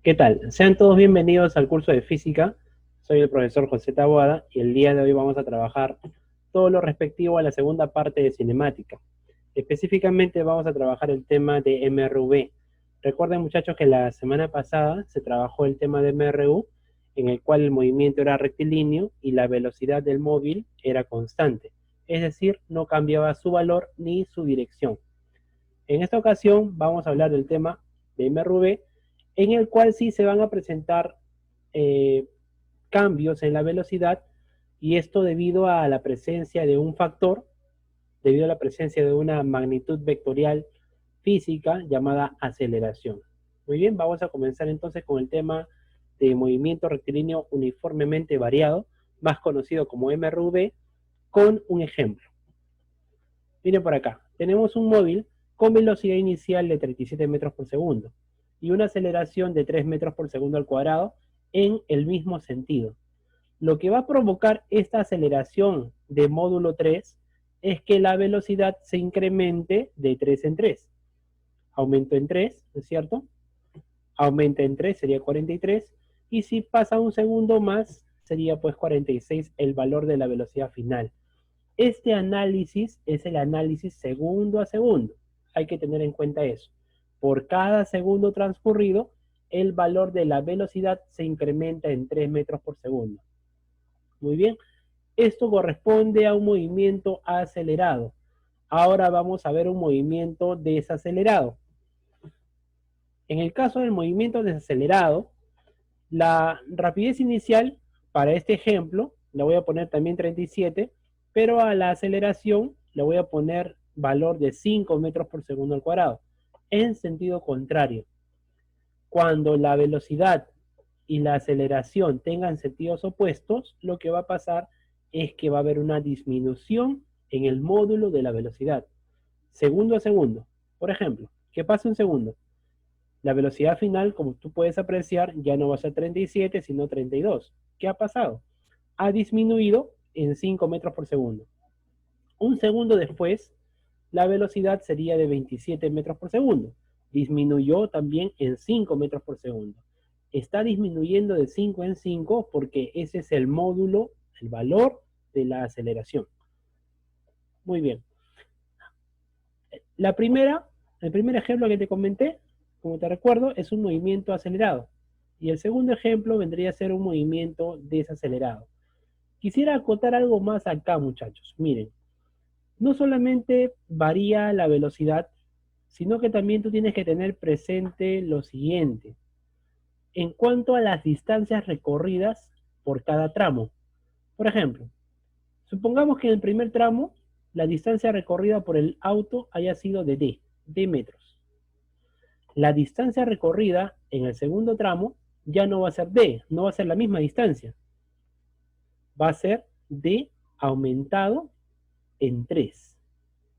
¿Qué tal? Sean todos bienvenidos al curso de física. Soy el profesor José Taboada y el día de hoy vamos a trabajar todo lo respectivo a la segunda parte de cinemática. Específicamente vamos a trabajar el tema de MRV. Recuerden, muchachos, que la semana pasada se trabajó el tema de MRU, en el cual el movimiento era rectilíneo y la velocidad del móvil era constante. Es decir, no cambiaba su valor ni su dirección. En esta ocasión vamos a hablar del tema de MRV, en el cual sí se van a presentar eh, cambios en la velocidad, y esto debido a la presencia de un factor, debido a la presencia de una magnitud vectorial física llamada aceleración. Muy bien, vamos a comenzar entonces con el tema de movimiento rectilíneo uniformemente variado, más conocido como MRV, con un ejemplo. Miren por acá, tenemos un móvil con velocidad inicial de 37 metros por segundo y una aceleración de 3 metros por segundo al cuadrado en el mismo sentido. Lo que va a provocar esta aceleración de módulo 3 es que la velocidad se incremente de 3 en 3. Aumento en 3, ¿no es cierto? Aumenta en 3, sería 43. Y si pasa un segundo más, sería pues 46 el valor de la velocidad final. Este análisis es el análisis segundo a segundo. Hay que tener en cuenta eso. Por cada segundo transcurrido, el valor de la velocidad se incrementa en 3 metros por segundo. Muy bien. Esto corresponde a un movimiento acelerado. Ahora vamos a ver un movimiento desacelerado. En el caso del movimiento desacelerado, la rapidez inicial para este ejemplo la voy a poner también 37, pero a la aceleración le voy a poner valor de 5 metros por segundo al cuadrado, en sentido contrario. Cuando la velocidad y la aceleración tengan sentidos opuestos, lo que va a pasar es que va a haber una disminución en el módulo de la velocidad, segundo a segundo. Por ejemplo, ¿qué pasa un segundo? La velocidad final, como tú puedes apreciar, ya no va a ser 37, sino 32. ¿Qué ha pasado? Ha disminuido en 5 metros por segundo. Un segundo después, la velocidad sería de 27 metros por segundo. Disminuyó también en 5 metros por segundo. Está disminuyendo de 5 en 5 porque ese es el módulo, el valor de la aceleración. Muy bien. El primer ejemplo que te comenté, como te recuerdo, es un movimiento acelerado. Y el segundo ejemplo vendría a ser un movimiento desacelerado. Quisiera acotar algo más acá, muchachos. Miren, no solamente varía la velocidad, sino que también tú tienes que tener presente lo siguiente. En cuanto a las distancias recorridas por cada tramo. Por ejemplo, supongamos que en el primer tramo la distancia recorrida por el auto haya sido de D metros. La distancia recorrida en el segundo tramo ya no va a ser D, no va a ser la misma distancia. Va a ser D aumentado en 3.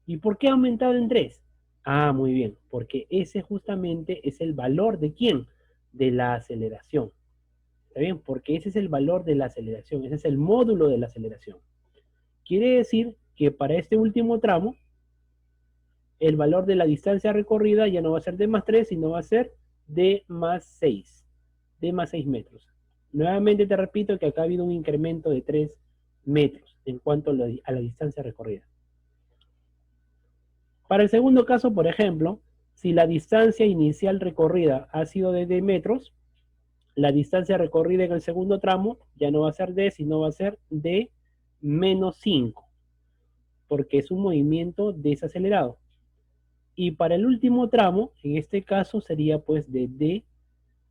¿Y por qué aumentado en 3? Ah, muy bien, porque ese justamente es el valor de ¿quién? De la aceleración. ¿Está bien? Porque ese es el valor de la aceleración, ese es el módulo de la aceleración. Quiere decir que para este último tramo, el valor de la distancia recorrida ya no va a ser D más 3, sino va a ser D más 6. D más 6 metros. Nuevamente te repito que acá ha habido un incremento de 3 metros en cuanto a la distancia recorrida. Para el segundo caso, por ejemplo, si la distancia inicial recorrida ha sido de D metros, la distancia recorrida en el segundo tramo ya no va a ser D, sino va a ser D menos 5, porque es un movimiento desacelerado. Y para el último tramo, en este caso sería pues de D,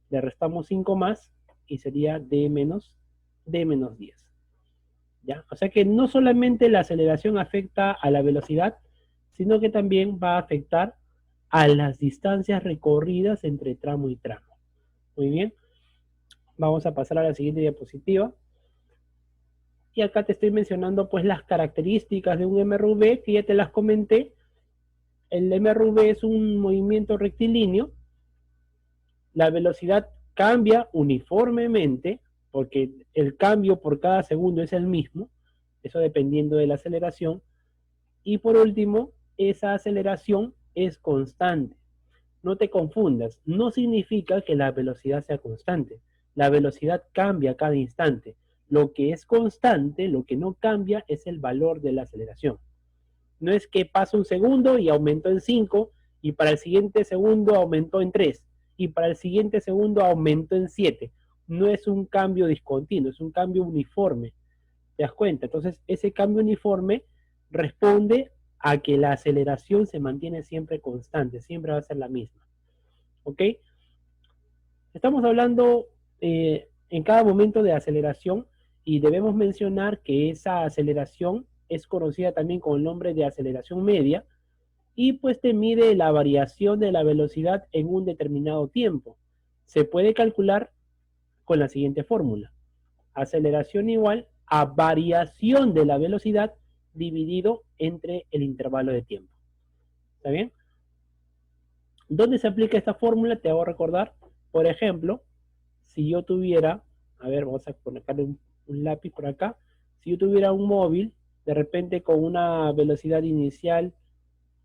le restamos 5 más y sería D menos 10. ¿Ya? O sea que no solamente la aceleración afecta a la velocidad, sino que también va a afectar a las distancias recorridas entre tramo y tramo. Muy bien, vamos a pasar a la siguiente diapositiva. Y acá te estoy mencionando pues las características de un MRV que ya te las comenté. El MRV es un movimiento rectilíneo. La velocidad cambia uniformemente porque el cambio por cada segundo es el mismo, eso dependiendo de la aceleración. Y por último, esa aceleración es constante. No te confundas, no significa que la velocidad sea constante. La velocidad cambia a cada instante. Lo que es constante, lo que no cambia, es el valor de la aceleración. No es que pasa un segundo y aumentó en 5, y para el siguiente segundo aumentó en 3, y para el siguiente segundo aumentó en 7. No es un cambio discontinuo, es un cambio uniforme. ¿Te das cuenta? Entonces, ese cambio uniforme responde a que la aceleración se mantiene siempre constante, siempre va a ser la misma. ¿Ok? Estamos hablando en cada momento de aceleración, y debemos mencionar que esa aceleración es conocida también con el nombre de aceleración media, y pues te mide la variación de la velocidad en un determinado tiempo. Se puede calcular con la siguiente fórmula: aceleración igual a variación de la velocidad dividido entre el intervalo de tiempo. ¿Está bien? ¿Dónde se aplica esta fórmula? Te hago recordar. Por ejemplo, si yo tuviera, a ver, vamos a colocarle un lápiz por acá. Si yo tuviera un móvil, de repente con una velocidad inicial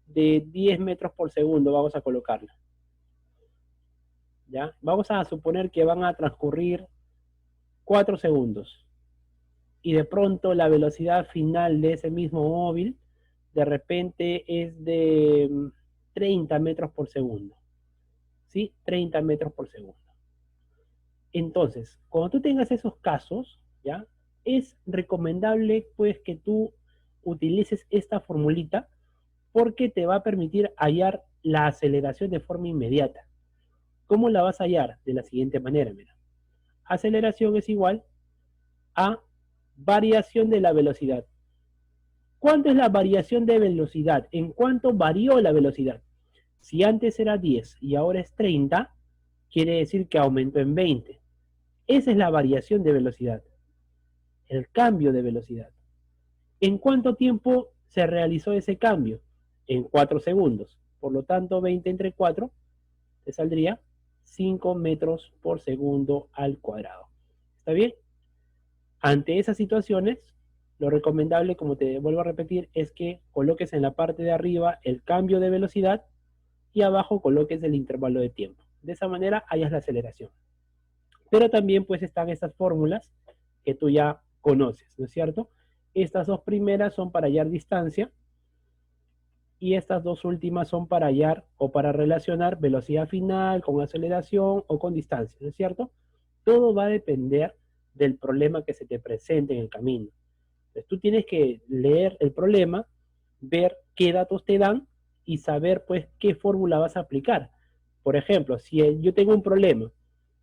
de 10 metros por segundo, vamos a colocarla. ¿Ya? Vamos a suponer que van a transcurrir 4 segundos. Y de pronto la velocidad final de ese mismo móvil de repente es de 30 metros por segundo. ¿Sí? 30 metros por segundo. Entonces, cuando tú tengas esos casos, ¿ya? Es recomendable pues que tú utilices esta formulita, porque te va a permitir hallar la aceleración de forma inmediata. ¿Cómo la vas a hallar? De la siguiente manera, mira. Aceleración es igual a variación de la velocidad. ¿Cuánto es la variación de velocidad? ¿En cuánto varió la velocidad? Si antes era 10 y ahora es 30, quiere decir que aumentó en 20. Esa es la variación de velocidad, el cambio de velocidad. ¿En cuánto tiempo se realizó ese cambio? En 4 segundos. Por lo tanto, 20 entre 4 te saldría 5 metros por segundo al cuadrado. ¿Está bien? Ante esas situaciones, lo recomendable, como te vuelvo a repetir, es que coloques en la parte de arriba el cambio de velocidad y abajo coloques el intervalo de tiempo. De esa manera hallas la aceleración. Pero también pues están estas fórmulas que tú ya conoces, ¿no es cierto? Estas dos primeras son para hallar distancia, y estas dos últimas son para hallar o para relacionar velocidad final con aceleración o con distancia, ¿no es cierto? Todo va a depender del problema que se te presente en el camino. Entonces tú tienes que leer el problema, ver qué datos te dan y saber pues qué fórmula vas a aplicar. Por ejemplo, si yo tengo un problema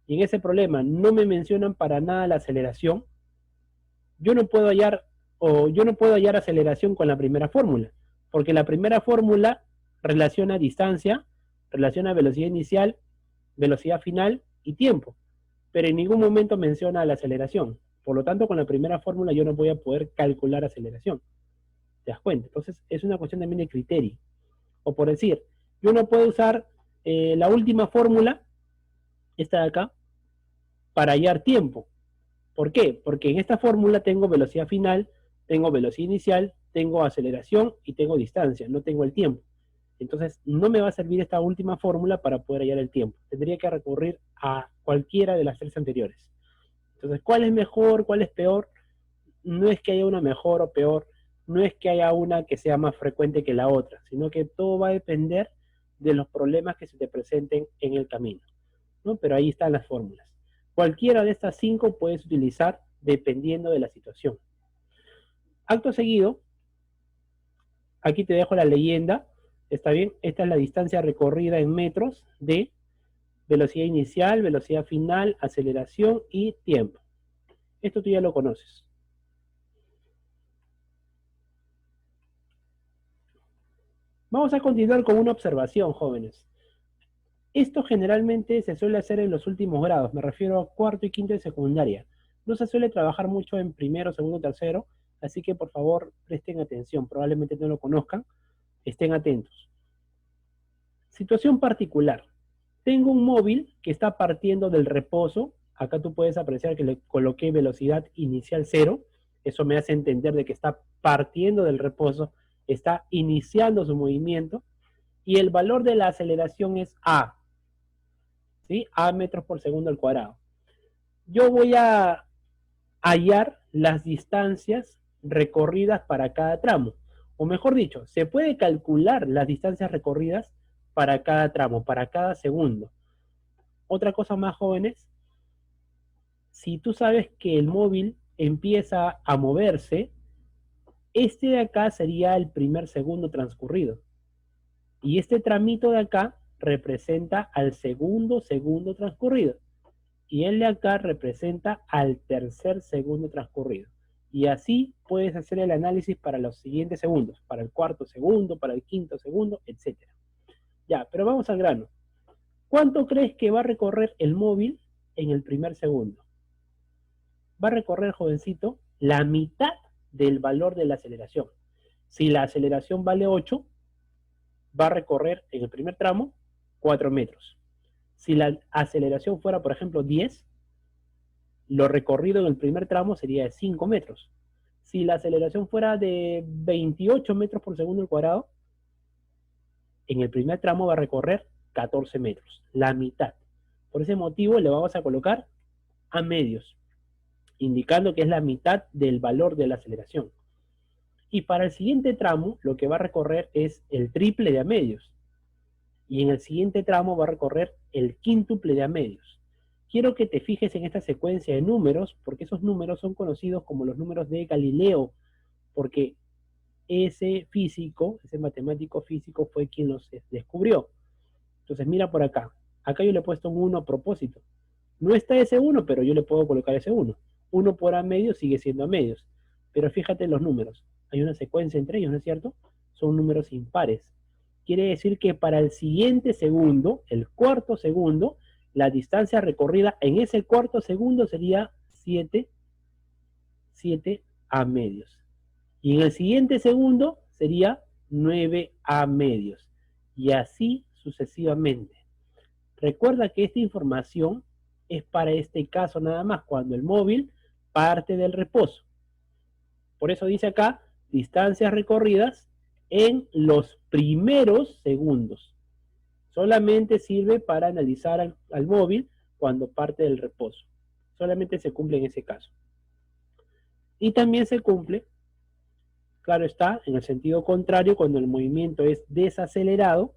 y en ese problema no me mencionan para nada la aceleración, yo no puedo hallar aceleración con la primera fórmula, porque la primera fórmula relaciona distancia, relaciona velocidad inicial, velocidad final y tiempo, pero en ningún momento menciona la aceleración. Por lo tanto, con la primera fórmula yo no voy a poder calcular aceleración. ¿Te das cuenta? Entonces, es una cuestión también de criterio. O por decir, yo no puedo usar la última fórmula, esta de acá, para hallar tiempo. ¿Por qué? Porque en esta fórmula tengo velocidad final, tengo velocidad inicial, tengo aceleración y tengo distancia, no tengo el tiempo. Entonces, no me va a servir esta última fórmula para poder hallar el tiempo. Tendría que recurrir a cualquiera de las tres anteriores. Entonces, ¿cuál es mejor? ¿Cuál es peor? No es que haya una mejor o peor, no es que haya una que sea más frecuente que la otra, sino que todo va a depender de los problemas que se te presenten en el camino, ¿no? Pero ahí están las fórmulas. Cualquiera de estas 5 puedes utilizar dependiendo de la situación. Acto seguido, aquí te dejo la leyenda, ¿está bien? Esta es la distancia recorrida en metros de velocidad inicial, velocidad final, aceleración y tiempo. Esto tú ya lo conoces. Vamos a continuar con una observación, jóvenes. Esto generalmente se suele hacer en los últimos grados, me refiero a cuarto y quinto de secundaria. No se suele trabajar mucho en primero, segundo, tercero, así que por favor presten atención, probablemente no lo conozcan, estén atentos. Situación particular. Tengo un móvil que está partiendo del reposo, acá tú puedes apreciar que le coloqué velocidad inicial 0, eso me hace entender de que está partiendo del reposo, está iniciando su movimiento, y el valor de la aceleración es A. ¿sí? A metros por segundo al cuadrado. Yo voy a hallar las distancias recorridas para cada tramo. O mejor dicho, se puede calcular las distancias recorridas para cada tramo, para cada segundo. Otra cosa más, jóvenes, si tú sabes que el móvil empieza a moverse, este de acá sería el primer segundo transcurrido. Y este tramito de acá representa al segundo segundo transcurrido. Y el de acá representa al tercer segundo transcurrido. Y así puedes hacer el análisis para los siguientes segundos, para el cuarto segundo, para el quinto segundo, etc. Ya, pero vamos al grano. ¿Cuánto crees que va a recorrer el móvil en el primer segundo? Va a recorrer, jovencito, la mitad del valor de la aceleración. Si la aceleración vale 8, va a recorrer en el primer tramo 4 metros. Si la aceleración fuera, por ejemplo, 10, lo recorrido en el primer tramo sería de 5 metros. Si la aceleración fuera de 28 metros por segundo al cuadrado, en el primer tramo va a recorrer 14 metros, la mitad. Por ese motivo le vamos a colocar a medios, indicando que es la mitad del valor de la aceleración. Y para el siguiente tramo, lo que va a recorrer es el triple de a medios. Y en el siguiente tramo va a recorrer el quíntuple de a medios. Quiero que te fijes en esta secuencia de números, porque esos números son conocidos como los números de Galileo, porque ese físico, ese matemático físico fue quien los descubrió. Entonces mira por acá. Acá yo le he puesto un 1 a propósito. No está ese 1, pero yo le puedo colocar ese 1. 1 por a medios sigue siendo a medios. Pero fíjate en los números. Hay una secuencia entre ellos, ¿no es cierto? Son números impares. Quiere decir que para el siguiente segundo, el cuarto segundo, la distancia recorrida en ese cuarto segundo sería 7 a medios. Y en el siguiente segundo sería 9 a medios. Y así sucesivamente. Recuerda que esta información es para este caso nada más, cuando el móvil parte del reposo. Por eso dice acá, distancias recorridas en los primeros segundos. Solamente sirve para analizar al móvil cuando parte del reposo. Solamente se cumple en ese caso. Y también se cumple, claro está, en el sentido contrario, cuando el movimiento es desacelerado.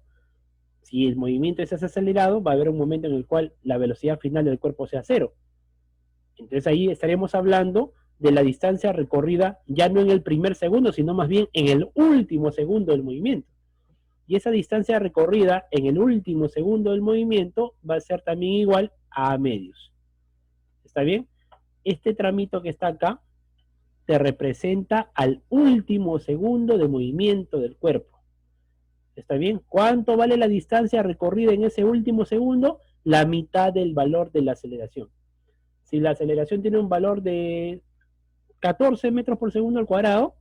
Si el movimiento es desacelerado, va a haber un momento en el cual la velocidad final del cuerpo sea 0. Entonces ahí estaremos hablando de la distancia recorrida ya no en el primer segundo, sino más bien en el último segundo del movimiento. Y esa distancia recorrida en el último segundo del movimiento va a ser también igual a medios. ¿Está bien? Este tramito que está acá te representa al último segundo de movimiento del cuerpo. ¿Está bien? ¿Cuánto vale la distancia recorrida en ese último segundo? La mitad del valor de la aceleración. Si la aceleración tiene un valor de 14 metros por segundo al cuadrado,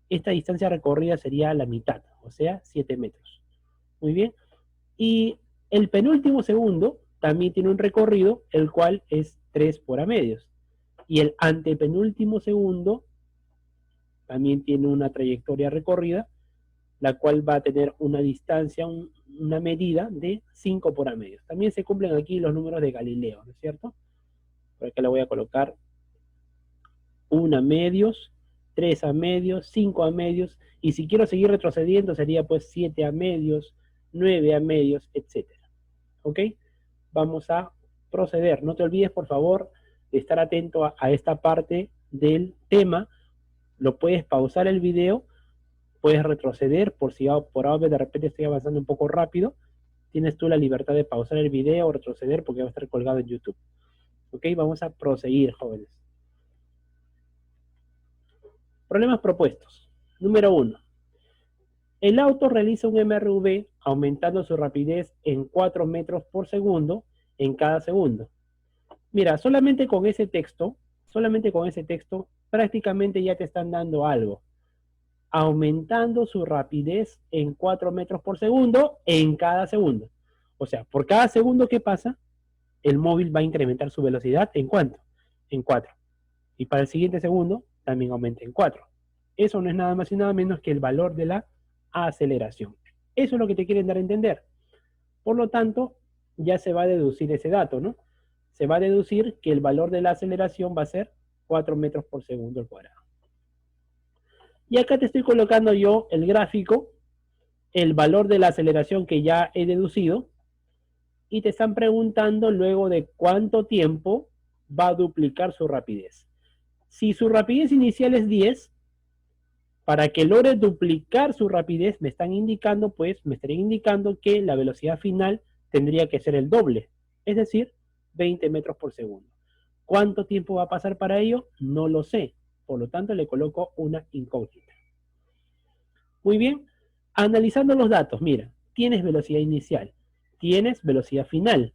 esta distancia recorrida sería la mitad, o sea, 7 metros. Muy bien. Y el penúltimo segundo también tiene un recorrido, el cual es 3 por a medios. Y el antepenúltimo segundo también tiene una trayectoria recorrida, la cual va a tener una distancia, una medida de 5 por a medios. También se cumplen aquí los números de Galileo, ¿no es cierto? Por acá le voy a colocar 1 a medios, 3 a medios, 5 a medios, y si quiero seguir retrocediendo sería pues 7 a medios, 9 a medios, etc. ¿Ok? Vamos a proceder. No te olvides, por favor, de estar atento a esta parte del tema. Lo puedes pausar el video, puedes retroceder por si por ahora de repente estoy avanzando un poco rápido. Tienes tú la libertad de pausar el video o retroceder porque va a estar colgado en YouTube. ¿Ok? Vamos a proseguir, jóvenes. Problemas propuestos. Número 1. El auto realiza un MRV aumentando su rapidez en 4 metros por segundo en cada segundo. Mira, solamente con ese texto, prácticamente ya te están dando algo. Aumentando su rapidez en 4 metros por segundo en cada segundo. O sea, por cada segundo que pasa, el móvil va a incrementar su velocidad ¿en cuánto? En 4. Y para el siguiente segundo, también aumenta en 4. Eso no es nada más y nada menos que el valor de la aceleración. Eso es lo que te quieren dar a entender. Por lo tanto, ya se va a deducir ese dato, ¿no? Se va a deducir que el valor de la aceleración va a ser 4 metros por segundo al cuadrado. Y acá te estoy colocando yo el gráfico, el valor de la aceleración que ya he deducido, y te están preguntando luego de cuánto tiempo va a duplicar su rapidez. Si su rapidez inicial es 10, para que logre duplicar su rapidez, me estarían indicando que la velocidad final tendría que ser el doble, es decir, 20 metros por segundo. ¿Cuánto tiempo va a pasar para ello? No lo sé. Por lo tanto, le coloco una incógnita. Muy bien. Analizando los datos, mira, tienes velocidad inicial, tienes velocidad final,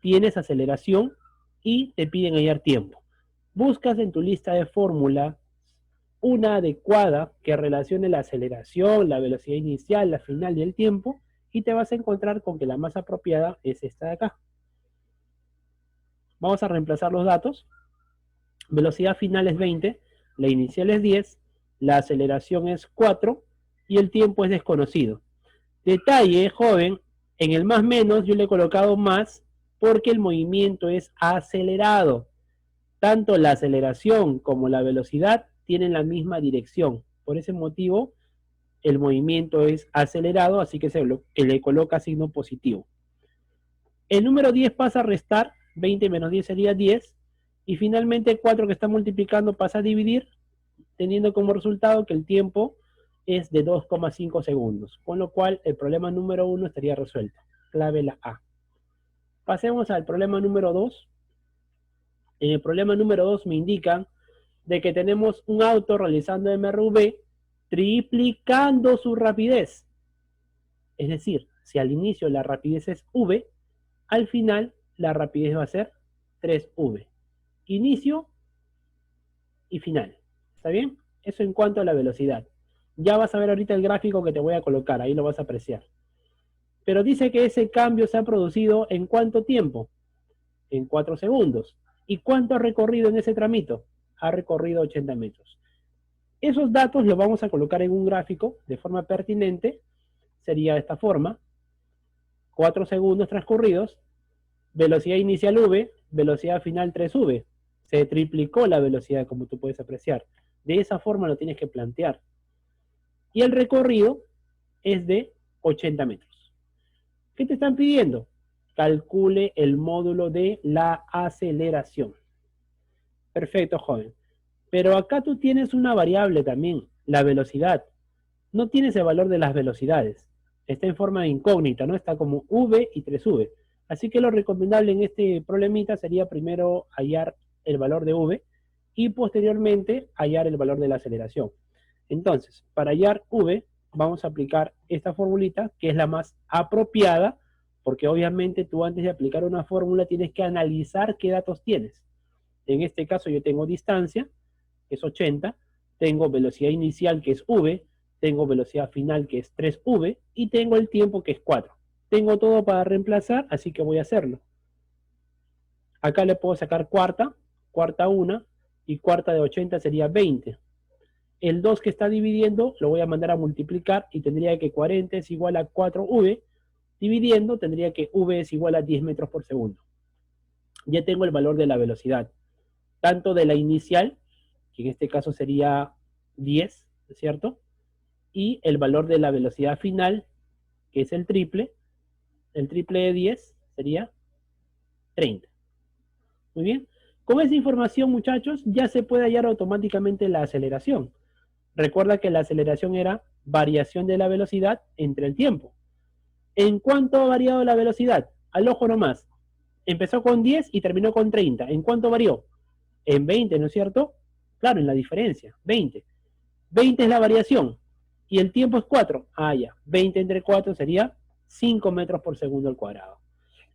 tienes aceleración y te piden hallar tiempo. Buscas en tu lista de fórmula una adecuada que relacione la aceleración, la velocidad inicial, la final y el tiempo, y te vas a encontrar con que la más apropiada es esta de acá. Vamos a reemplazar los datos. Velocidad final es 20, la inicial es 10, la aceleración es 4 y el tiempo es desconocido. Detalle, joven, en el más menos yo le he colocado más porque el movimiento es acelerado. Tanto la aceleración como la velocidad tienen la misma dirección. Por ese motivo, el movimiento es acelerado, así que le coloca signo positivo. El número 10 pasa a restar, 20 menos 10 sería 10, y finalmente 4 que está multiplicando pasa a dividir, teniendo como resultado que el tiempo es de 2,5 segundos, con lo cual el problema número 1 estaría resuelto. Clave la A. Pasemos al problema número 2. En el problema número 2 me indican de que tenemos un auto realizando MRV triplicando su rapidez. Es decir, si al inicio la rapidez es V, al final la rapidez va a ser 3V. Inicio y final. ¿Está bien? Eso en cuanto a la velocidad. Ya vas a ver ahorita el gráfico que te voy a colocar, ahí lo vas a apreciar. Pero dice que ese cambio se ha producido ¿en cuánto tiempo? En 4 segundos. ¿Y cuánto ha recorrido en ese tramito? Ha recorrido 80 metros. Esos datos los vamos a colocar en un gráfico de forma pertinente. Sería de esta forma. 4 segundos transcurridos. Velocidad inicial V, velocidad final 3V. Se triplicó la velocidad, como tú puedes apreciar. De esa forma lo tienes que plantear. Y el recorrido es de 80 metros. ¿Qué te están pidiendo? Calcule el módulo de la aceleración. Perfecto, joven. Pero acá tú tienes una variable también, la velocidad. No tienes el valor de las velocidades. Está en forma de incógnita, ¿no? Está como V y 3V. Así que lo recomendable en este problemita sería primero hallar el valor de V y posteriormente hallar el valor de la aceleración. Entonces, para hallar V, vamos a aplicar esta formulita, que es la más apropiada, porque obviamente tú antes de aplicar una fórmula tienes que analizar qué datos tienes. En este caso yo tengo distancia, que es 80, tengo velocidad inicial, que es V, tengo velocidad final, que es 3V, y tengo el tiempo, que es 4. Tengo todo para reemplazar, así que voy a hacerlo. Acá le puedo sacar cuarta 1, y cuarta de 80 sería 20. El 2 que está dividiendo lo voy a mandar a multiplicar y tendría que 40 es igual a 4V. Dividiendo tendría que V es igual a 10 metros por segundo. Ya tengo el valor de la velocidad, tanto de la inicial, que en este caso sería 10, ¿cierto? Y el valor de la velocidad final, que es el triple de 10 sería 30. Muy bien. Con esa información, muchachos, ya se puede hallar automáticamente la aceleración. Recuerda que la aceleración era variación de la velocidad entre el tiempo. ¿En cuánto ha variado la velocidad? Al ojo nomás. Empezó con 10 y terminó con 30. ¿En cuánto varió? En 20, ¿no es cierto? Claro, en la diferencia, 20. 20 es la variación y el tiempo es 4. Ah, ya. 20 entre 4 sería 5 metros por segundo al cuadrado.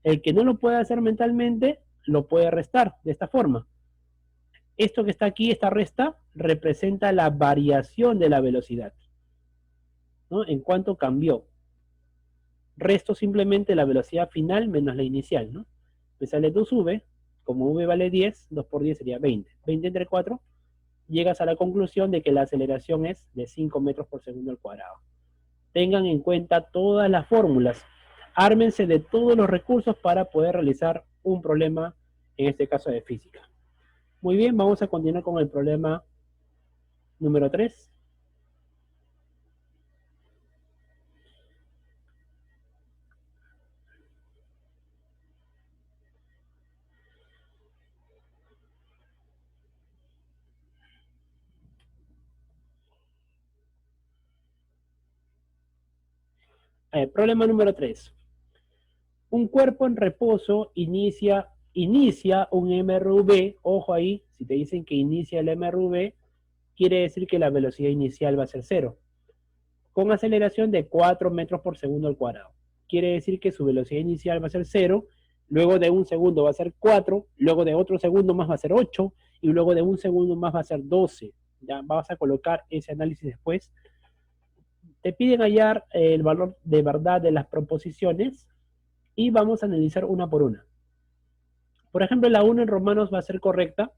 El que no lo puede hacer mentalmente, lo puede restar de esta forma. Esto que está aquí, esta resta, representa la variación de la velocidad, ¿no? En cuánto cambió. Resto simplemente la velocidad final menos la inicial, ¿no? Me sale 2V, como V vale 10, 2 por 10 sería 20. 20 entre 4, llegas a la conclusión de que la aceleración es de 5 metros por segundo al cuadrado. Tengan en cuenta todas las fórmulas. ármense de todos los recursos para poder realizar un problema, en este caso de física. Muy bien, vamos a continuar con el problema número 3. Problema número 3. Un cuerpo en reposo inicia un MRV. Ojo ahí, si te dicen que inicia el MRV, quiere decir que la velocidad inicial va a ser 0, con aceleración de 4 metros por segundo al cuadrado. Quiere decir que su velocidad inicial va a ser 0, luego de un segundo va a ser 4, luego de otro segundo más va a ser 8, y luego de un segundo más va a ser 12. Ya vas a colocar ese análisis después. Te piden hallar el valor de verdad de las proposiciones y vamos a analizar una por una. Por ejemplo, la 1 en romanos va a ser correcta,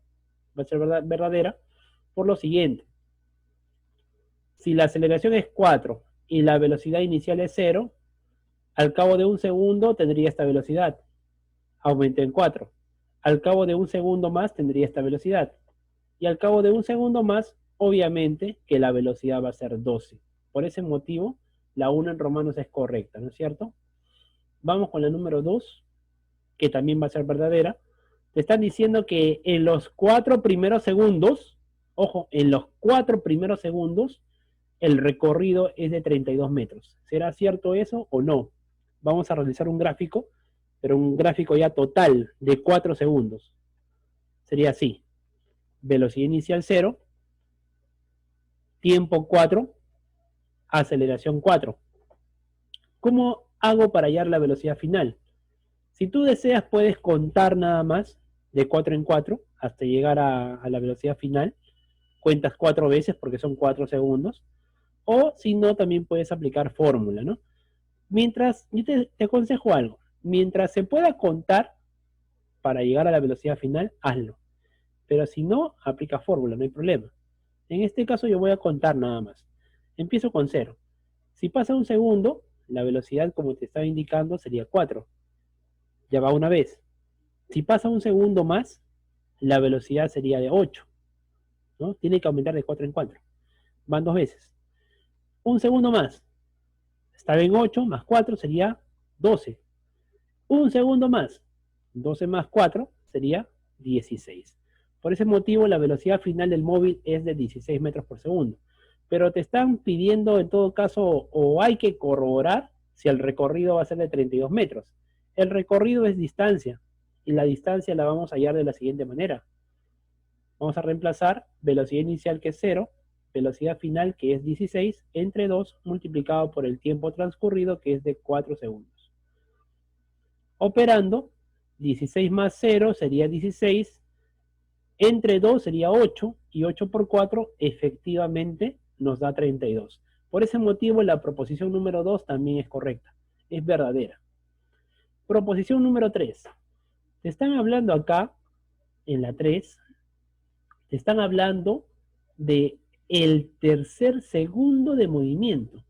va a ser verdadera, por lo siguiente. Si la aceleración es 4 y la velocidad inicial es 0, al cabo de un segundo tendría esta velocidad. Aumenté en 4. Al cabo de un segundo más tendría esta velocidad. Y al cabo de un segundo más, obviamente que la velocidad va a ser 12. Por ese motivo, la 1 en romanos es correcta, ¿no es cierto? Vamos con la número 2, que también va a ser verdadera. Te están diciendo que en los 4 primeros segundos, ojo, en los 4 primeros segundos, el recorrido es de 32 metros. ¿Será cierto eso o no? Vamos a realizar un gráfico, pero un gráfico ya total de 4 segundos. Sería así. Velocidad inicial 0, tiempo 4, aceleración 4. ¿Cómo hago para hallar la velocidad final? Si tú deseas, puedes contar nada más de 4 en 4 hasta llegar a la velocidad final. Cuentas 4 veces porque son 4 segundos. O si no, también puedes aplicar fórmula, ¿no? Mientras, yo te aconsejo algo. Mientras se pueda contar para llegar a la velocidad final, hazlo. Pero si no, aplica fórmula, no hay problema. En este caso yo voy a contar nada más. Empiezo con 0. Si pasa un segundo, la velocidad, como te estaba indicando, sería 4. Ya va una vez. Si pasa un segundo más, la velocidad sería de 8. ¿No? Tiene que aumentar de 4 en 4. Van 2 veces. Un segundo más. Estaba en 8 más 4 sería 12. Un segundo más. 12 más 4 sería 16. Por ese motivo, la velocidad final del móvil es de 16 metros por segundo. Pero te están pidiendo, en todo caso, o hay que corroborar si el recorrido va a ser de 32 metros. El recorrido es distancia, y la distancia la vamos a hallar de la siguiente manera. Vamos a reemplazar velocidad inicial, que es 0, velocidad final, que es 16, entre 2 multiplicado por el tiempo transcurrido, que es de 4 segundos. Operando, 16 más 0 sería 16, entre 2 sería 8, y 8 por 4 efectivamente nos da 32. Por ese motivo, la proposición número 2 también es correcta, es verdadera. Proposición número 3. Te están hablando acá, en la 3, te están hablando de el tercer segundo de movimiento.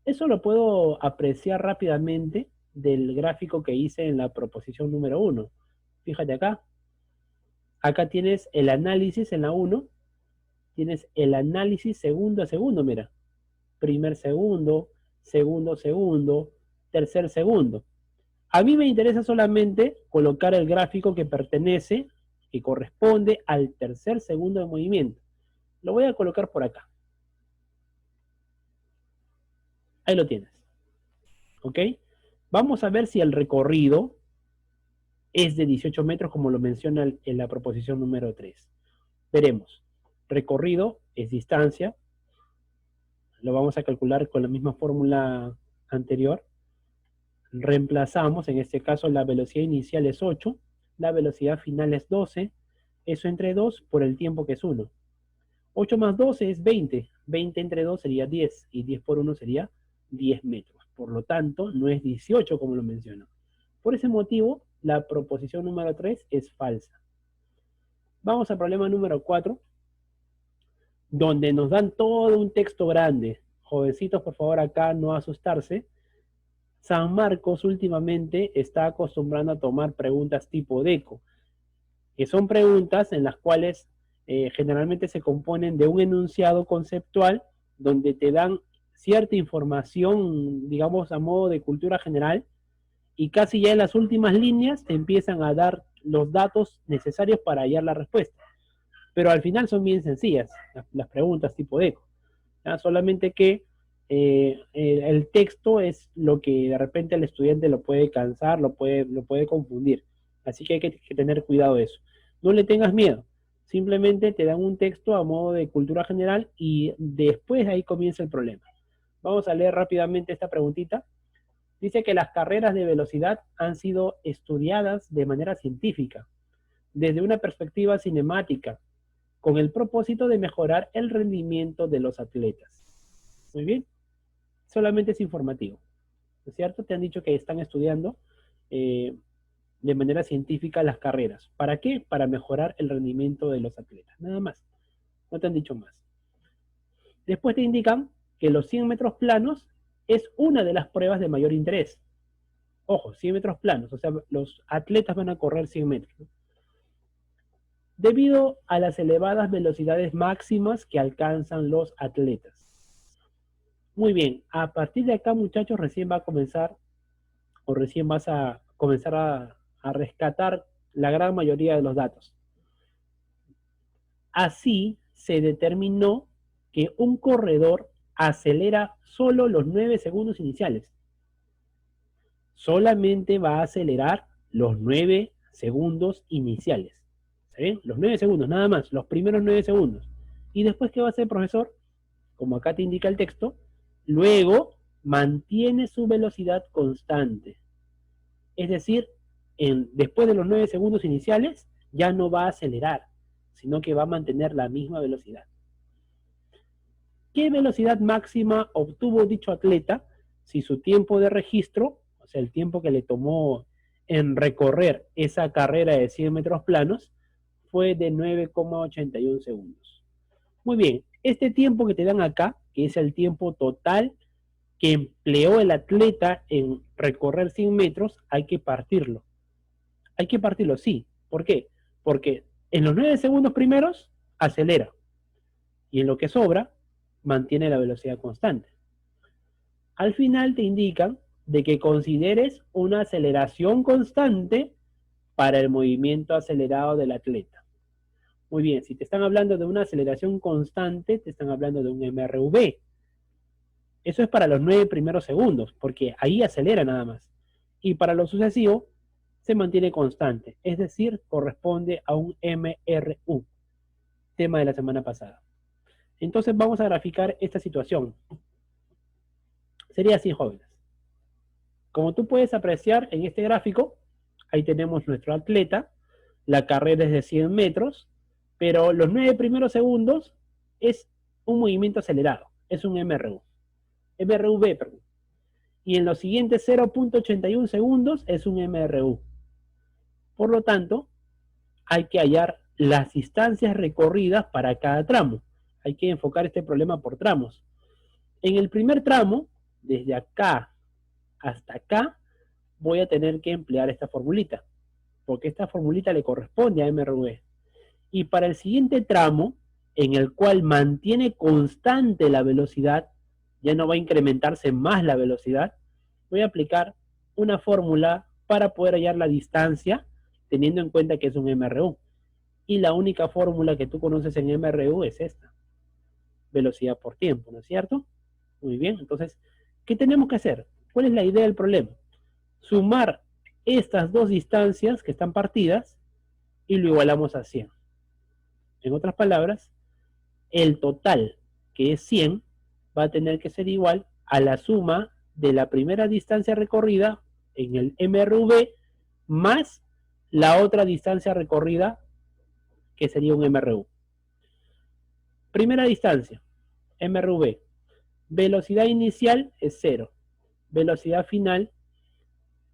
Eso lo puedo apreciar rápidamente del gráfico que hice en la proposición número 1. Fíjate acá. Acá tienes el análisis en la 1. Tienes el análisis segundo a segundo, mira. Primer segundo, segundo segundo, tercer segundo. A mí me interesa solamente colocar el gráfico que pertenece, que corresponde al tercer segundo de movimiento. Lo voy a colocar por acá. Ahí lo tienes. ¿Ok? Vamos a ver si el recorrido es de 18 metros, como lo menciona en la proposición número 3. Veremos. Recorrido es distancia. Lo vamos a calcular con la misma fórmula anterior. Reemplazamos, en este caso la velocidad inicial es 8, la velocidad final es 12, eso entre 2 por el tiempo, que es 1. 8 más 12 es 20, 20 entre 2 sería 10, y 10 por 1 sería 10 metros. Por lo tanto, no es 18 como lo menciono. Por ese motivo, la proposición número 3 es falsa. Vamos al problema número 4, donde nos dan todo un texto grande. Jovencitos, por favor, acá no asustarse. San Marcos últimamente está acostumbrando a tomar preguntas tipo DECO, que son preguntas en las cuales generalmente se componen de un enunciado conceptual donde te dan cierta información, digamos, a modo de cultura general, y casi ya en las últimas líneas te empiezan a dar los datos necesarios para hallar la respuesta. Pero al final son bien sencillas las preguntas tipo DECO. ¿Ya? Solamente que el texto es lo que de repente al estudiante lo puede cansar, lo puede confundir. Así que hay que tener cuidado de eso. No le tengas miedo. Simplemente te dan un texto a modo de cultura general y después ahí comienza el problema. Vamos a leer rápidamente esta preguntita. Dice que las carreras de velocidad han sido estudiadas de manera científica, desde una perspectiva cinemática, con el propósito de mejorar el rendimiento de los atletas. Muy bien, solamente es informativo, ¿no es cierto? Te han dicho que están estudiando de manera científica las carreras. ¿Para qué? Para mejorar el rendimiento de los atletas, nada más. No te han dicho más. Después te indican que los 100 metros planos es una de las pruebas de mayor interés. Ojo, 100 metros planos, o sea, los atletas van a correr 100 metros, ¿no? Debido a las elevadas velocidades máximas que alcanzan los atletas. Muy bien, a partir de acá, muchachos, recién va a comenzar, o recién vas a comenzar a rescatar la gran mayoría de los datos. Así se determinó que un corredor acelera solo los 9 segundos iniciales. Solamente va a acelerar los 9 segundos iniciales. ¿Sí? Los 9 segundos, nada más, los primeros 9 segundos. ¿Y después qué va a hacer, profesor? Como acá te indica el texto, luego mantiene su velocidad constante. Es decir, después de los 9 segundos iniciales, ya no va a acelerar, sino que va a mantener la misma velocidad. ¿Qué velocidad máxima obtuvo dicho atleta si su tiempo de registro, o sea, el tiempo que le tomó en recorrer esa carrera de 100 metros planos, fue de 9,81 segundos? Muy bien, este tiempo que te dan acá, que es el tiempo total que empleó el atleta en recorrer 100 metros, hay que partirlo. Hay que partirlo, sí. ¿Por qué? Porque en los 9 segundos primeros acelera y en lo que sobra mantiene la velocidad constante. Al final te indican de que consideres una aceleración constante para el movimiento acelerado del atleta. Muy bien, si te están hablando de una aceleración constante, te están hablando de un MRV. Eso es para los 9 primeros segundos, porque ahí acelera nada más. Y para lo sucesivo, se mantiene constante, es decir, corresponde a un MRU, tema de la semana pasada. Entonces vamos a graficar esta situación. Sería así, jóvenes. Como tú puedes apreciar en este gráfico, ahí tenemos nuestro atleta, la carrera es de 100 metros, pero los 9 primeros segundos es un movimiento acelerado, es un MRV, perdón. Y en los siguientes 0,81 segundos es un MRU. Por lo tanto, hay que hallar las distancias recorridas para cada tramo. Hay que enfocar este problema por tramos. En el primer tramo, desde acá hasta acá, voy a tener que emplear esta formulita, porque esta formulita le corresponde a MRV. Y para el siguiente tramo, en el cual mantiene constante la velocidad, ya no va a incrementarse más la velocidad, voy a aplicar una fórmula para poder hallar la distancia, teniendo en cuenta que es un MRU. Y la única fórmula que tú conoces en MRU es esta, velocidad por tiempo, ¿no es cierto? Muy bien, entonces, ¿qué tenemos que hacer? ¿Cuál es la idea del problema? Sumar estas dos distancias que están partidas y lo igualamos a 100. En otras palabras, el total, que es 100, va a tener que ser igual a la suma de la primera distancia recorrida en el MRV más la otra distancia recorrida, que sería un MRU. Primera distancia, MRV. Velocidad inicial es 0. Velocidad final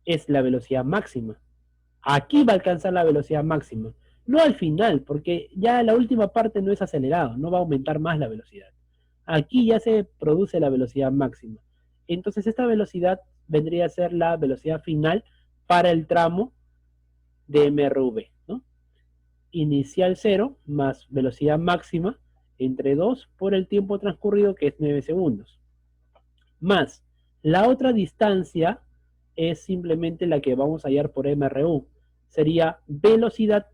es la velocidad máxima. Aquí va a alcanzar la velocidad máxima. No al final, porque ya la última parte no es acelerado, no va a aumentar más la velocidad. Aquí ya se produce la velocidad máxima. Entonces esta velocidad vendría a ser la velocidad final para el tramo de MRV, ¿no? Inicial 0 más velocidad máxima entre 2 por el tiempo transcurrido, que es 9 segundos. Más la otra distancia es simplemente la que vamos a hallar por MRU. Sería velocidad,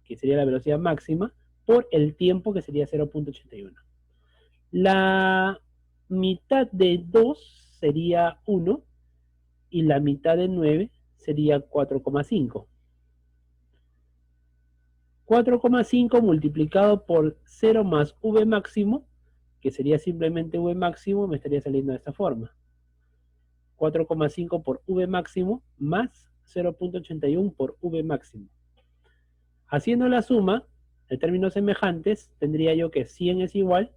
que sería la velocidad máxima, por el tiempo, que sería 0.81. La mitad de 2 sería 1 y la mitad de 9 sería 4,5. 4,5 multiplicado por 0 más V máximo, que sería simplemente V máximo, me estaría saliendo de esta forma. 4,5 por V máximo más 0.81 por V máximo. Haciendo la suma, en términos semejantes, tendría yo que 100 es igual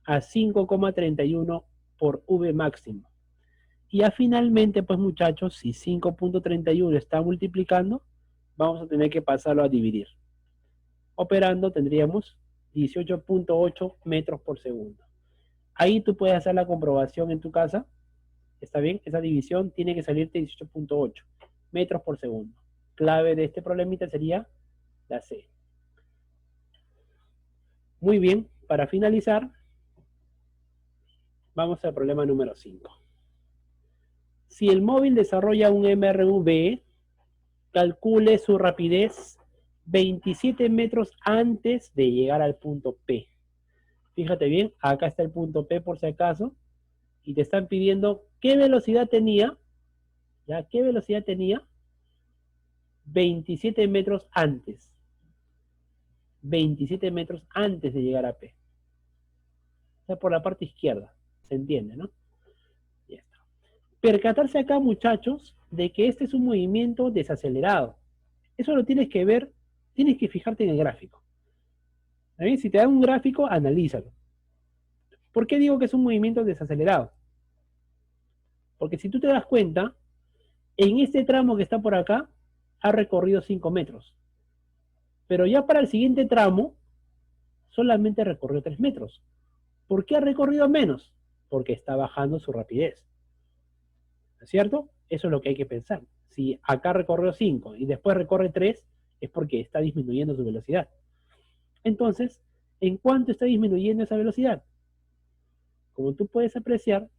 a 5,31 por V máximo. Y ya finalmente, pues muchachos, si 5.31 está multiplicando, vamos a tener que pasarlo a dividir. Operando tendríamos 18.8 metros por segundo. Ahí tú puedes hacer la comprobación en tu casa. ¿Está bien? Esa división tiene que salirte 18.8 metros por segundo. Clave de este problemita sería la C. Muy bien, para finalizar, vamos al problema número 5. Si el móvil desarrolla un MRV, calcule su rapidez 27 metros antes de llegar al punto P. Fíjate bien, acá está el punto P por si acaso, y te están pidiendo qué velocidad tenía, ¿ya? ¿Qué velocidad tenía? 27 metros antes. 27 metros antes de llegar a P. O sea, por la parte izquierda. ¿Se entiende, no? Ya está. Percatarse acá, muchachos, de que este es un movimiento desacelerado. Eso lo tienes que ver, tienes que fijarte en el gráfico. ¿Bien? Si te dan un gráfico, analízalo. ¿Por qué digo que es un movimiento desacelerado? Porque si tú te das cuenta, en este tramo que está por acá, ha recorrido 5 metros. Pero ya para el siguiente tramo, solamente recorrió 3 metros. ¿Por qué ha recorrido menos? Porque está bajando su rapidez. ¿No es cierto? Eso es lo que hay que pensar. Si acá recorrió 5 y después recorre 3, es porque está disminuyendo su velocidad. Entonces, ¿en cuánto está disminuyendo esa velocidad? Como tú puedes apreciar,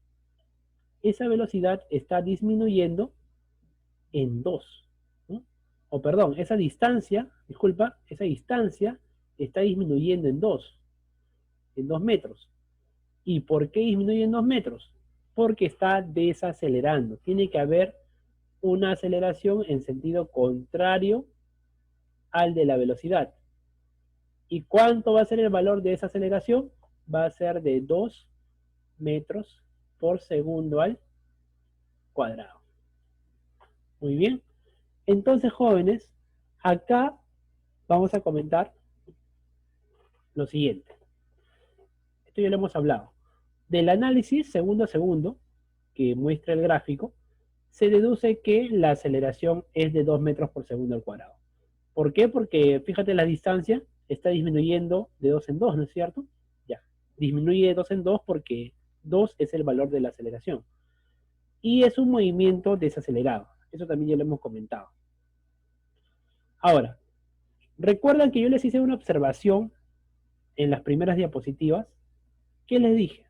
esa velocidad está disminuyendo en 2. ¿No? O perdón, esa distancia está disminuyendo en 2 metros. ¿Y por qué disminuye en 2 metros? Porque está desacelerando. Tiene que haber una aceleración en sentido contrario al de la velocidad. ¿Y cuánto va a ser el valor de esa aceleración? Va a ser de 2 metros por segundo al cuadrado. Muy bien. Entonces, jóvenes, acá vamos a comentar lo siguiente. Esto ya lo hemos hablado. Del análisis segundo a segundo, que muestra el gráfico, se deduce que la aceleración es de 2 metros por segundo al cuadrado. ¿Por qué? Porque fíjate la distancia está disminuyendo de 2 en 2, ¿no es cierto? Ya, disminuye de 2 en 2 porque 2 es el valor de la aceleración. Y es un movimiento desacelerado. Eso también ya lo hemos comentado. Ahora, recuerdan que yo les hice una observación en las primeras diapositivas. ¿Qué les dije?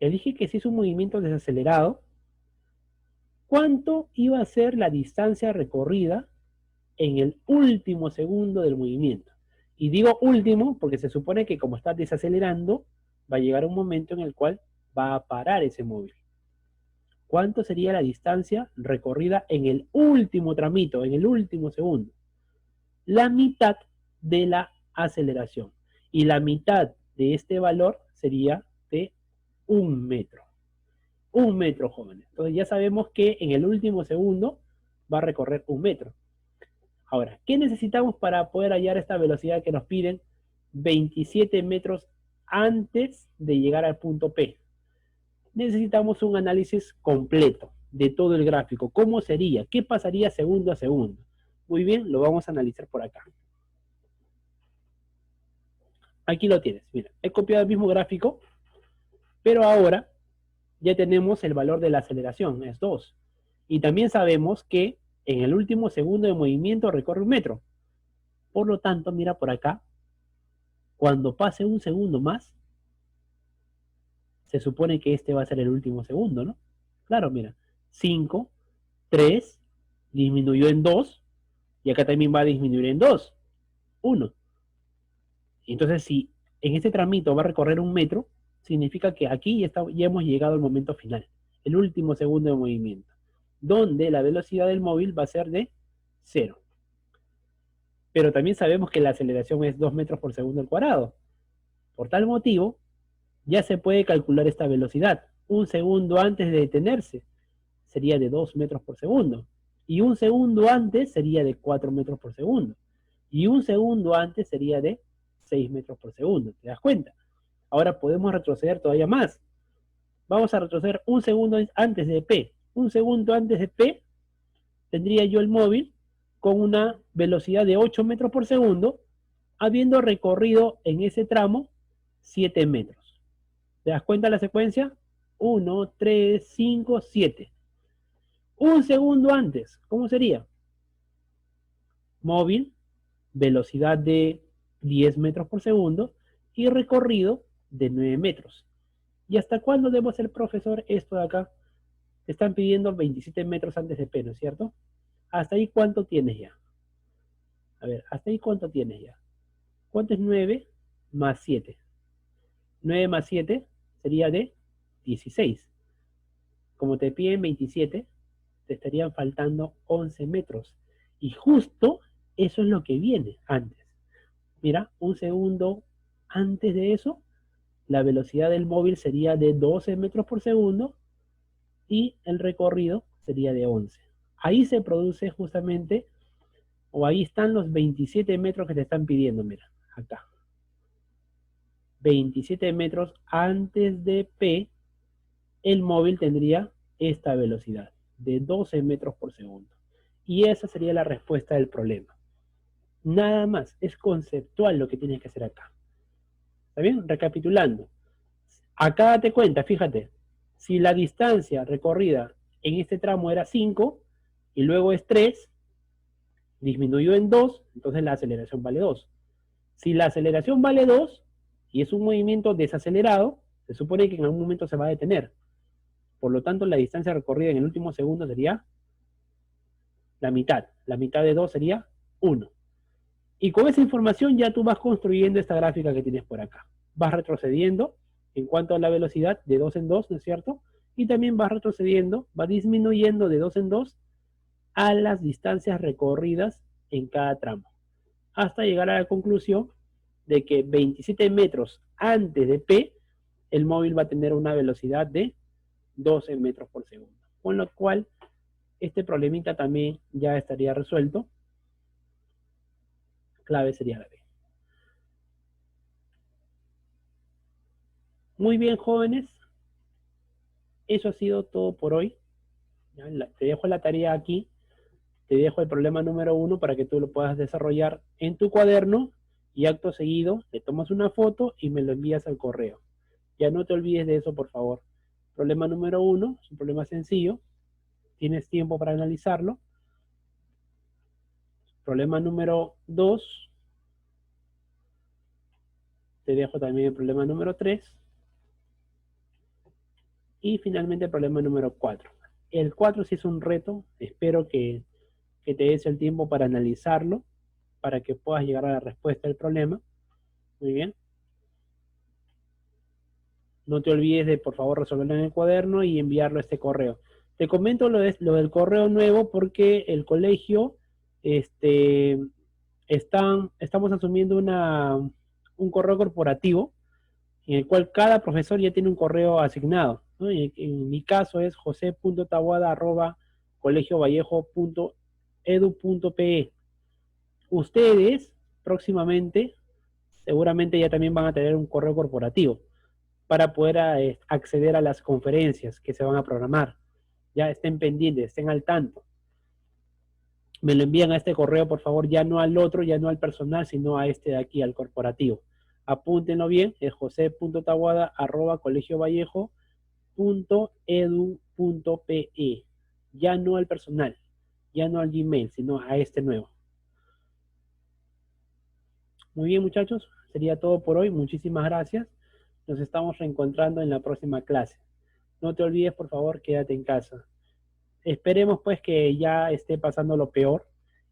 Les dije que si es un movimiento desacelerado, ¿cuánto iba a ser la distancia recorrida en el último segundo del movimiento? Y digo último porque se supone que como está desacelerando, va a llegar un momento en el cual va a parar ese móvil. ¿Cuánto sería la distancia recorrida en el último tramito, en el último segundo? La mitad de la aceleración. Y la mitad de este valor sería de 1 metro. 1 metro, jóvenes. Entonces ya sabemos que en el último segundo va a recorrer 1 metro. Ahora, ¿qué necesitamos para poder hallar esta velocidad que nos piden? 27 metros antes de llegar al punto P. Necesitamos un análisis completo de todo el gráfico. ¿Cómo sería? ¿Qué pasaría segundo a segundo? Muy bien, lo vamos a analizar por acá. Aquí lo tienes. Mira, he copiado el mismo gráfico, pero ahora ya tenemos el valor de la aceleración, es 2. Y también sabemos que en el último segundo de movimiento recorre 1 metro. Por lo tanto, mira por acá, cuando pase 1 segundo más, se supone que este va a ser el último segundo, ¿no? Claro, mira, 5, 3, disminuyó en 2, y acá también va a disminuir en 2, 1. Entonces, si en este tramito va a recorrer 1 metro, significa que aquí ya hemos llegado al momento final, el último segundo de movimiento, donde la velocidad del móvil va a ser de 0. Pero también sabemos que la aceleración es 2 metros por segundo al cuadrado. Por tal motivo, ya se puede calcular esta velocidad. 1 segundo antes de detenerse sería de 2 metros por segundo. Y 1 segundo antes sería de 4 metros por segundo. Y 1 segundo antes sería de 6 metros por segundo. ¿Te das cuenta? Ahora podemos retroceder todavía más. Vamos a retroceder 1 segundo antes de P. 1 segundo antes de P tendría yo el móvil con una velocidad de 8 metros por segundo, habiendo recorrido en ese tramo 7 metros. ¿Te das cuenta la secuencia? 1, 3, 5, 7. 1 segundo antes, ¿cómo sería? Móvil, velocidad de 10 metros por segundo y recorrido de 9 metros. ¿Y hasta cuándo debo hacer, profesor, esto de acá? Te están pidiendo 27 metros antes de P, ¿no es cierto? ¿Hasta ahí cuánto tienes ya? A ver, ¿hasta ahí cuánto tienes ya? ¿Cuánto es 9 más 7? 9 más 7 sería de 16. Como te piden 27, te estarían faltando 11 metros. Y justo eso es lo que viene antes. Mira, 1 segundo antes de eso, la velocidad del móvil sería de 12 metros por segundo y el recorrido sería de 11. Ahí se produce justamente, o ahí están los 27 metros que te están pidiendo, mira, acá. 27 metros antes de P, el móvil tendría esta velocidad de 12 metros por segundo. Y esa sería la respuesta del problema. Nada más, es conceptual lo que tienes que hacer acá. ¿Está bien? Recapitulando. Acá date cuenta, fíjate, si la distancia recorrida en este tramo era 5 y luego es 3, disminuyó en 2, entonces la aceleración vale 2. Si la aceleración vale 2 y es un movimiento desacelerado, se supone que en algún momento se va a detener. Por lo tanto, la distancia recorrida en el último segundo sería la mitad. La mitad de 2 sería 1. Y con esa información ya tú vas construyendo esta gráfica que tienes por acá. Vas retrocediendo en cuanto a la velocidad de 2 en 2, ¿no es cierto? Y también vas retrocediendo, va disminuyendo de 2 en 2 a las distancias recorridas en cada tramo, hasta llegar a la conclusión de que 27 metros antes de P, el móvil va a tener una velocidad de 12 metros por segundo. Con lo cual, este problemita también ya estaría resuelto. Clave sería la B. Muy bien, jóvenes. Eso ha sido todo por hoy. Te dejo la tarea aquí. Te dejo el problema número 1 para que tú lo puedas desarrollar en tu cuaderno y acto seguido le tomas una foto y me lo envías al correo. Ya no te olvides de eso, por favor. Problema número 1 es un problema sencillo. Tienes tiempo para analizarlo. Problema número 2. Te dejo también el problema número 3. Y finalmente el problema número 4. El 4 sí es un reto. Espero que te des el tiempo para analizarlo, para que puedas llegar a la respuesta del problema. Muy bien. No te olvides de, por favor, resolverlo en el cuaderno y enviarlo a este correo. Te comento lo del correo nuevo porque el colegio, estamos asumiendo un correo corporativo en el cual cada profesor ya tiene un correo asignado, ¿no? En mi caso es jose.taboada@colegiovallejo.edu.pe. Ustedes próximamente seguramente ya también van a tener un correo corporativo para poder acceder a las conferencias que se van a programar. Ya estén pendientes, estén al tanto. Me lo envían a este correo, por favor, ya no al otro, ya no al personal, sino a este de aquí, al corporativo. Apúntenlo bien, es jose.taboada@colegiovallejo www.edu.pe. Ya no al personal, ya no al Gmail, sino a este nuevo. Muy bien, muchachos, sería todo por hoy. Muchísimas gracias. Nos estamos reencontrando en la próxima clase. No te olvides, por favor, quédate en casa. Esperemos pues que ya esté pasando lo peor.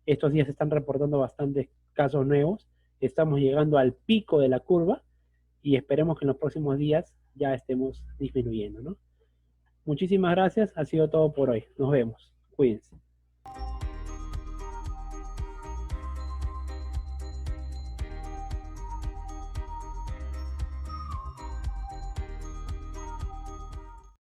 Estos días se están reportando bastantes casos nuevos. Estamos llegando al pico de la curva y esperemos que en los próximos días ya estemos disminuyendo, ¿no? Muchísimas gracias. Ha sido todo por hoy. Nos vemos. Cuídense.